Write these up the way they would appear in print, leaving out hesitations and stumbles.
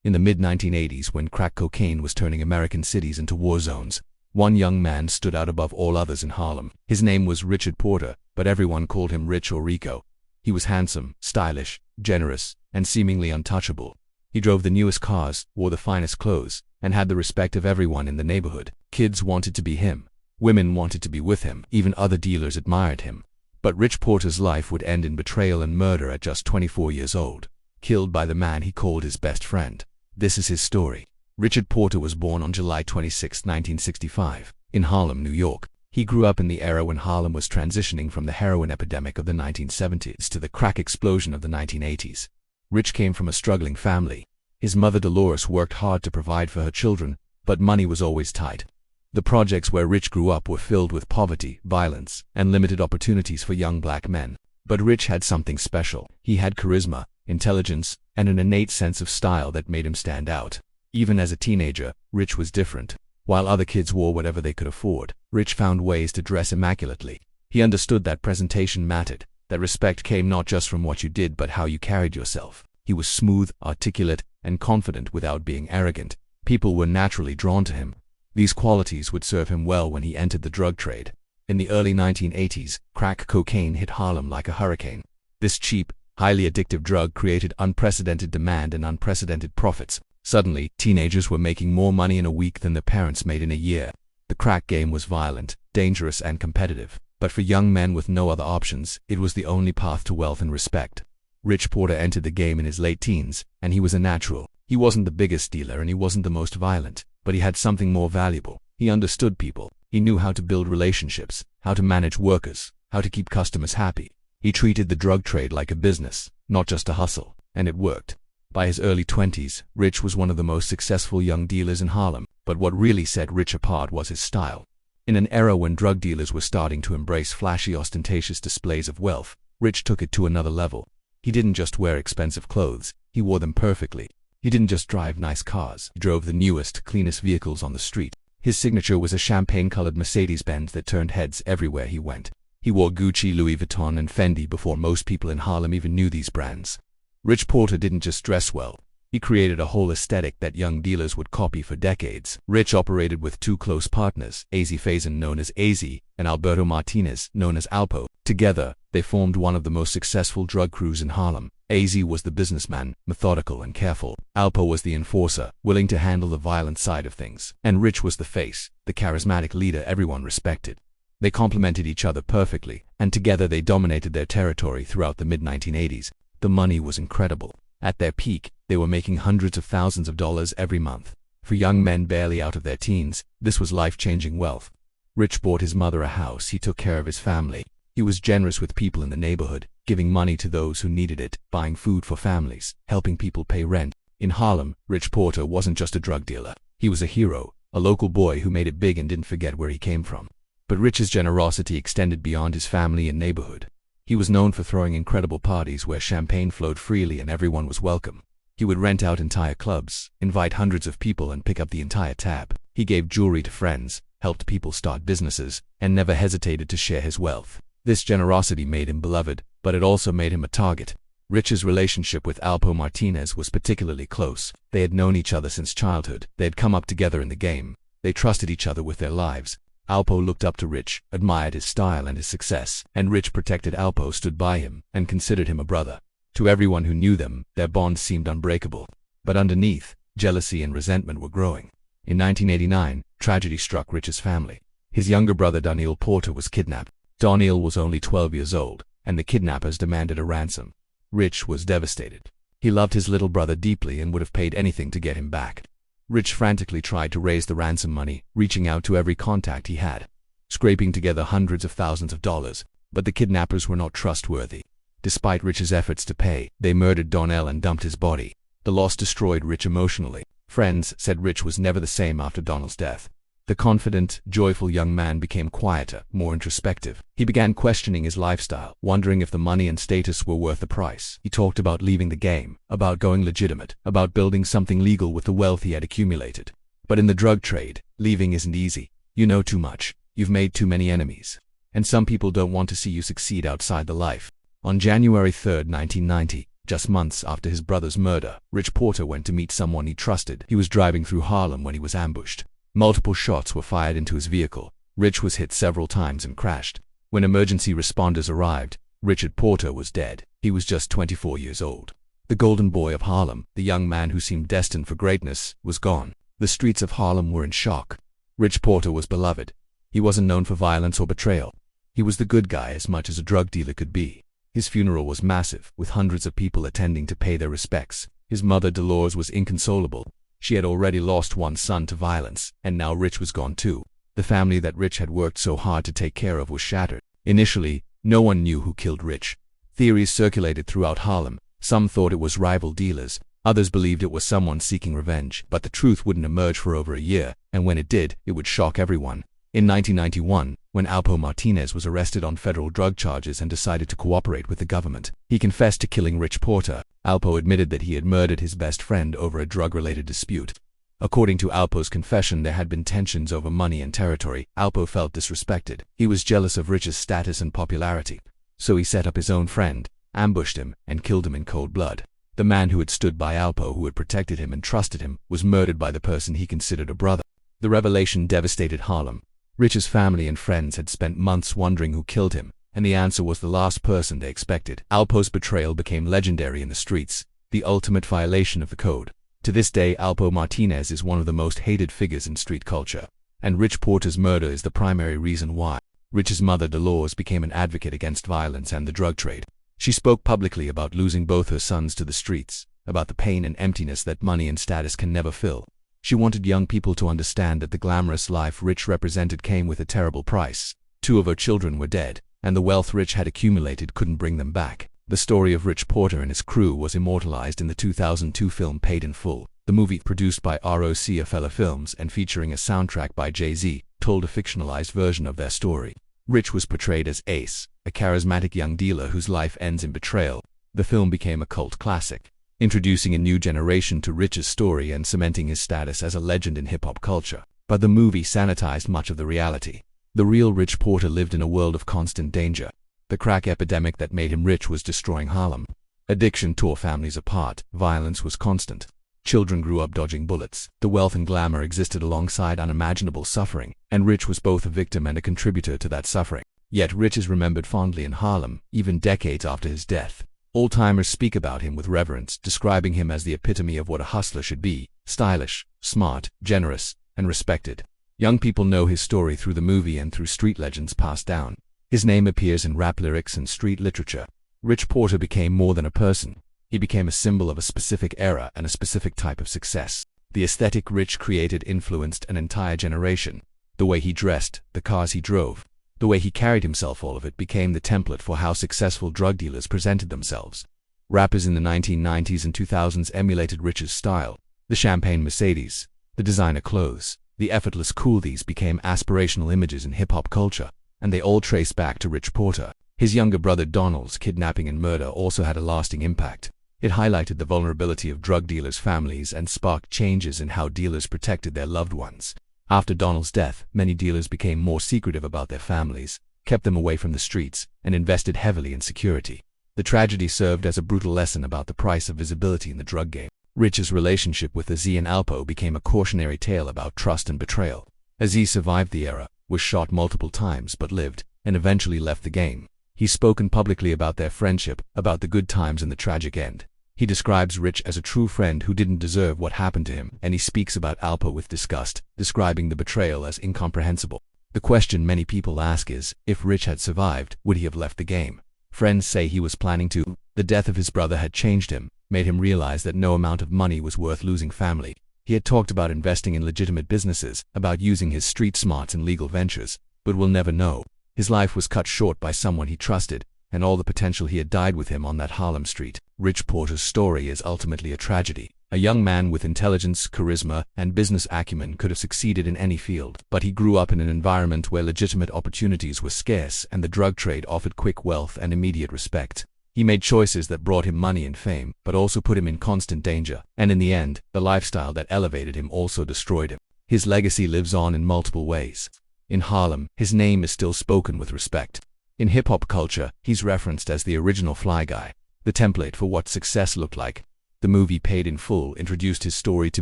In the mid-1980s, when crack cocaine was turning American cities into war zones, one young man stood out above all others in Harlem. His name was Richard Porter, but everyone called him Rich or Rico. He was handsome, stylish, generous, and seemingly untouchable. He drove the newest cars, wore the finest clothes, and had the respect of everyone in the neighborhood. Kids wanted to be him. Women wanted to be with him. Even other dealers admired him. But Rich Porter's life would end in betrayal and murder at just 24 years old, killed by the man he called his best friend. This is his story. Richard Porter was born on July 26, 1965, in Harlem, New York. He grew up in the era when Harlem was transitioning from the heroin epidemic of the 1970s to the crack explosion of the 1980s. Rich came from a struggling family. His mother Dolores worked hard to provide for her children, but money was always tight. The projects where Rich grew up were filled with poverty, violence, and limited opportunities for young black men. But Rich had something special. He had charisma, intelligence, and an innate sense of style that made him stand out. Even as a teenager, Rich was different. While other kids wore whatever they could afford, Rich found ways to dress immaculately. He understood that presentation mattered, that respect came not just from what you did but how you carried yourself. He was smooth, articulate, and confident without being arrogant. People were naturally drawn to him. These qualities would serve him well when he entered the drug trade. In the early 1980s, crack cocaine hit Harlem like a hurricane. This cheap, highly addictive drug created unprecedented demand and unprecedented profits. Suddenly, teenagers were making more money in a week than their parents made in a year. The crack game was violent, dangerous, and competitive. But for young men with no other options, it was the only path to wealth and respect. Rich Porter entered the game in his late teens, and he was a natural. He wasn't the biggest dealer and he wasn't the most violent, but he had something more valuable. He understood people. He knew how to build relationships, how to manage workers, how to keep customers happy. He treated the drug trade like a business, not just a hustle, and it worked. By his early 20s, Rich was one of the most successful young dealers in Harlem, but what really set Rich apart was his style. In an era when drug dealers were starting to embrace flashy, ostentatious displays of wealth, Rich took it to another level. He didn't just wear expensive clothes, he wore them perfectly. He didn't just drive nice cars, he drove the newest, cleanest vehicles on the street. His signature was a champagne-colored Mercedes-Benz that turned heads everywhere he went. He wore Gucci, Louis Vuitton, and Fendi before most people in Harlem even knew these brands. Rich Porter didn't just dress well. He created a whole aesthetic that young dealers would copy for decades. Rich operated with two close partners, AZ Faison, known as AZ, and Alberto Martinez, known as Alpo. Together, they formed one of the most successful drug crews in Harlem. AZ was the businessman, methodical and careful. Alpo was the enforcer, willing to handle the violent side of things. And Rich was the face, the charismatic leader everyone respected. They complemented each other perfectly, and together they dominated their territory throughout the mid-1980s. The money was incredible. At their peak, they were making hundreds of thousands of dollars every month. For young men barely out of their teens, this was life-changing wealth. Rich bought his mother a house. He took care of his family. He was generous with people in the neighborhood, giving money to those who needed it, buying food for families, helping people pay rent. In Harlem, Rich Porter wasn't just a drug dealer. He was a hero, a local boy who made it big and didn't forget where he came from. But Rich's generosity extended beyond his family and neighborhood. He was known for throwing incredible parties where champagne flowed freely and everyone was welcome. He would rent out entire clubs, invite hundreds of people and pick up the entire tab. He gave jewelry to friends, helped people start businesses, and never hesitated to share his wealth. This generosity made him beloved, but it also made him a target. Rich's relationship with Alpo Martinez was particularly close. They had known each other since childhood. They had come up together in the game. They trusted each other with their lives. Alpo looked up to Rich, admired his style and his success, and Rich protected Alpo, stood by him, and considered him a brother. To everyone who knew them, their bond seemed unbreakable. But underneath, jealousy and resentment were growing. In 1989, tragedy struck Rich's family. His younger brother Daniel Porter was kidnapped. Daniel was only 12 years old, and the kidnappers demanded a ransom. Rich was devastated. He loved his little brother deeply and would have paid anything to get him back. Rich frantically tried to raise the ransom money, reaching out to every contact he had, scraping together hundreds of thousands of dollars, but the kidnappers were not trustworthy. Despite Rich's efforts to pay, they murdered Donnell and dumped his body. The loss destroyed Rich emotionally. Friends said Rich was never the same after Donnell's death. The confident, joyful young man became quieter, more introspective. He began questioning his lifestyle, wondering if the money and status were worth the price. He talked about leaving the game, about going legitimate, about building something legal with the wealth he had accumulated. But in the drug trade, leaving isn't easy. You know too much. You've made too many enemies. And some people don't want to see you succeed outside the life. On January 3, 1990, Just months after his brother's murder, Rich Porter went to meet someone he trusted. He was driving through Harlem when he was ambushed. Multiple shots were fired into his vehicle. Rich was hit several times and crashed. When emergency responders arrived, Richard Porter was dead. He was just 24 years old. The golden boy of Harlem, the young man who seemed destined for greatness, was gone. The streets of Harlem were in shock. Rich Porter was beloved. He wasn't known for violence or betrayal. He was the good guy as much as a drug dealer could be. His funeral was massive, with hundreds of people attending to pay their respects. His mother, Dolores, was inconsolable. She had already lost one son to violence, and now Rich was gone too. The family that Rich had worked so hard to take care of was shattered. Initially, no one knew who killed Rich. Theories circulated throughout Harlem. Some thought it was rival dealers. Others believed it was someone seeking revenge. But the truth wouldn't emerge for over a year, and when it did, it would shock everyone. In 1991, when Alpo Martinez was arrested on federal drug charges and decided to cooperate with the government, he confessed to killing Rich Porter. Alpo admitted that he had murdered his best friend over a drug-related dispute. According to Alpo's confession, there had been tensions over money and territory. Alpo felt disrespected. He was jealous of Rich's status and popularity. So he set up his own friend, ambushed him, and killed him in cold blood. The man who had stood by Alpo, who had protected him and trusted him, was murdered by the person he considered a brother. The revelation devastated Harlem. Rich's family and friends had spent months wondering who killed him, and the answer was the last person they expected. Alpo's betrayal became legendary in the streets, the ultimate violation of the code. To this day, Alpo Martinez is one of the most hated figures in street culture, and Rich Porter's murder is the primary reason why. Rich's mother, Dolores, became an advocate against violence and the drug trade. She spoke publicly about losing both her sons to the streets, about the pain and emptiness that money and status can never fill. She wanted young people to understand that the glamorous life Rich represented came with a terrible price. 2 of her children were dead, and the wealth Rich had accumulated couldn't bring them back. The story of Rich Porter and his crew was immortalized in the 2002 film Paid in Full. The movie, produced by Roc-A-Fella Films and featuring a soundtrack by Jay-Z, told a fictionalized version of their story. Rich was portrayed as Ace, a charismatic young dealer whose life ends in betrayal. The film became a cult classic, introducing a new generation to Rich's story and cementing his status as a legend in hip-hop culture. But the movie sanitized much of the reality. The real Rich Porter lived in a world of constant danger. The crack epidemic that made him rich was destroying Harlem. Addiction tore families apart. Violence was constant. Children grew up dodging bullets. The wealth and glamour existed alongside unimaginable suffering, and Rich was both a victim and a contributor to that suffering. Yet Rich is remembered fondly in Harlem, even decades after his death. Old-timers speak about him with reverence, describing him as the epitome of what a hustler should be: stylish, smart, generous, and respected. Young people know his story through the movie and through street legends passed down. His name appears in rap lyrics and street literature. Rich Porter became more than a person. He became a symbol of a specific era and a specific type of success. The aesthetic Rich created influenced an entire generation. The way he dressed, the cars he drove, the way he carried himself, all of it became the template for how successful drug dealers presented themselves. Rappers in the 1990s and 2000s emulated Rich's style. The champagne Mercedes, the designer clothes, the effortless cool, these became aspirational images in hip-hop culture, and they all trace back to Rich Porter. His younger brother Donald's kidnapping and murder also had a lasting impact. It highlighted the vulnerability of drug dealers' families and sparked changes in how dealers protected their loved ones. After Donald's death, many dealers became more secretive about their families, kept them away from the streets, and invested heavily in security. The tragedy served as a brutal lesson about the price of visibility in the drug game. Rich's relationship with Aziz and Alpo became a cautionary tale about trust and betrayal. Aziz survived the era, was shot multiple times but lived, and eventually left the game. He's spoken publicly about their friendship, about the good times and the tragic end. He describes Rich as a true friend who didn't deserve what happened to him, and he speaks about Alpo with disgust, describing the betrayal as incomprehensible. The question many people ask is, if Rich had survived, would he have left the game? Friends say he was planning to. The death of his brother had changed him, made him realize that no amount of money was worth losing family. He had talked about investing in legitimate businesses, about using his street smarts in legal ventures, but we'll never know. His life was cut short by someone he trusted, and all the potential he had died with him on that Harlem street. Rich Porter's story is ultimately a tragedy. A young man with intelligence, charisma, and business acumen could have succeeded in any field, but he grew up in an environment where legitimate opportunities were scarce and the drug trade offered quick wealth and immediate respect. He made choices that brought him money and fame, but also put him in constant danger, and in the end, the lifestyle that elevated him also destroyed him. His legacy lives on in multiple ways. In Harlem, his name is still spoken with respect. In hip-hop culture, he's referenced as the original fly guy, the template for what success looked like. The movie Paid in Full introduced his story to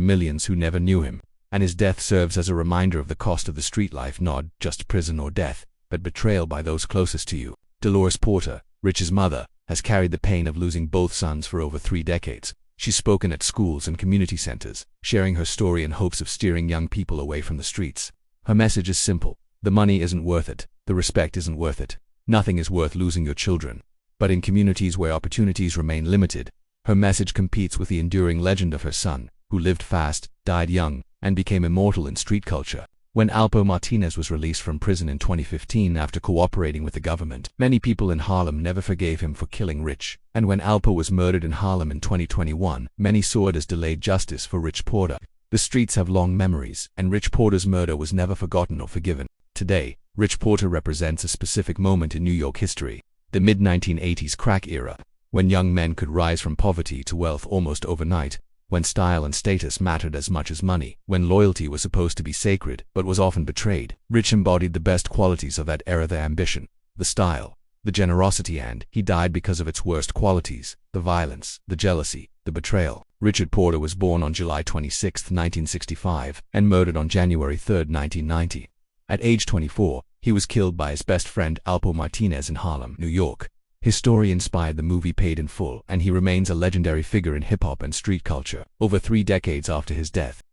millions who never knew him, and his death serves as a reminder of the cost of the street life, not just prison or death, but betrayal by those closest to you. Dolores Porter, Rich's mother, has carried the pain of losing both sons for over 3 decades. She's spoken at schools and community centers, sharing her story in hopes of steering young people away from the streets. Her message is simple: the money isn't worth it, the respect isn't worth it, nothing is worth losing your children. But in communities where opportunities remain limited, her message competes with the enduring legend of her son, who lived fast, died young, and became immortal in street culture. When Alpo Martinez was released from prison in 2015 after cooperating with the government, many people in Harlem never forgave him for killing Rich. And when Alpo was murdered in Harlem in 2021, many saw it as delayed justice for Rich Porter. The streets have long memories, and Rich Porter's murder was never forgotten or forgiven. Today, Rich Porter represents a specific moment in New York history, the mid-1980s crack era, when young men could rise from poverty to wealth almost overnight, when style and status mattered as much as money, when loyalty was supposed to be sacred but was often betrayed. Rich embodied the best qualities of that era: the ambition, the style, the generosity, and he died because of its worst qualities: the violence, the jealousy, the betrayal. Richard Porter was born on July 26, 1965, and murdered on January 3, 1990. At age 24, he was killed by his best friend Alpo Martinez in Harlem, New York. His story inspired the movie Paid in Full, and he remains a legendary figure in hip-hop and street culture. Over 3 decades after his death,